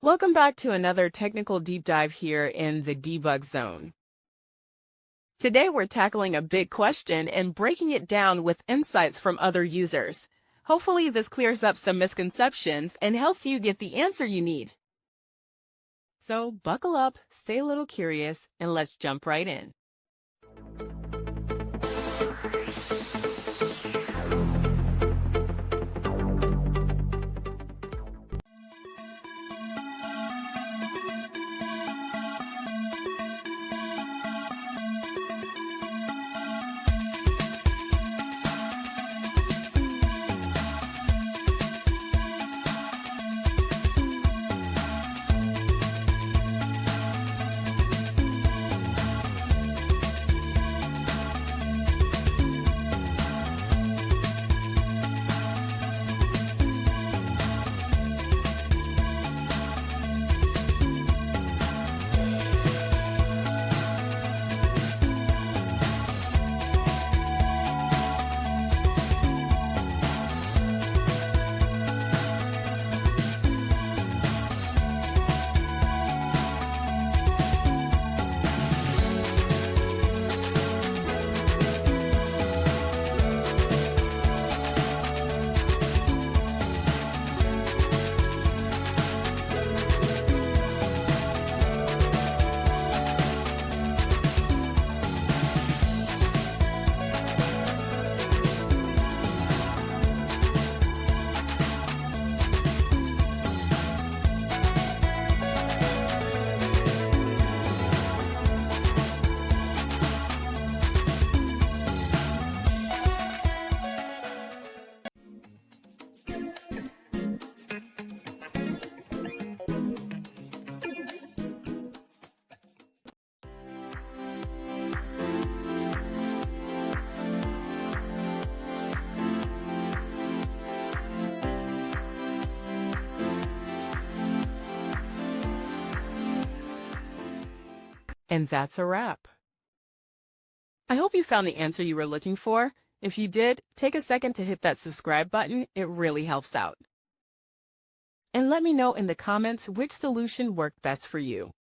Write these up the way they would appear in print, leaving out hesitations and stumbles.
Welcome back to another technical deep dive here in the debug zone. Today we're tackling a big question and breaking it down with insights from other users. Hopefully this clears up some misconceptions and helps you get the answer you need. So buckle up, stay a little curious, and let's jump right in. And that's a wrap. I hope you found the answer you were looking for. If you did, take a second to hit that subscribe button. It really helps out. And let me know in the comments which solution worked best for you.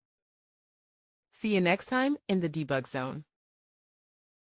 See you next time in the debug zone.